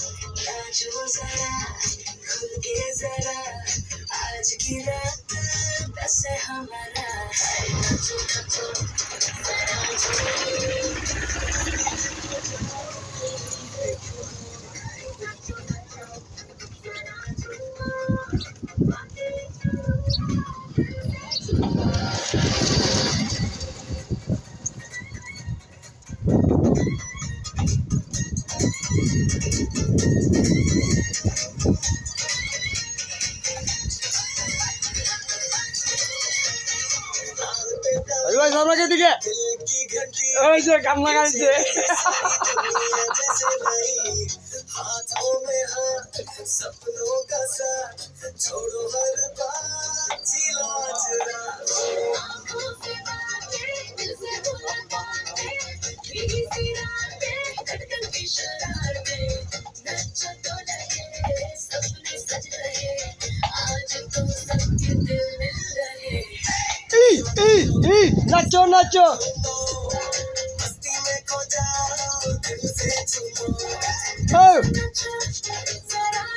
नाचो जरा खुल के जरा आज की रात बस है हमारा नाचो नाचो जरा ভাই সামনে কে দিকে ওই যে কান্না কাঁদছে हाथों में हाथ सपनों का साथ छोड़ो हर बात जिलो आज रात आंखों से बातें दिल से मुलाकातें भीगी सी रातें धड़कन की शरारतें नचा तो लगे सपने सज रहे आज तो सबके दिल मिल रहे নাচো নাচো मस्ती में खो जाओ दिल से छूटो ও नचा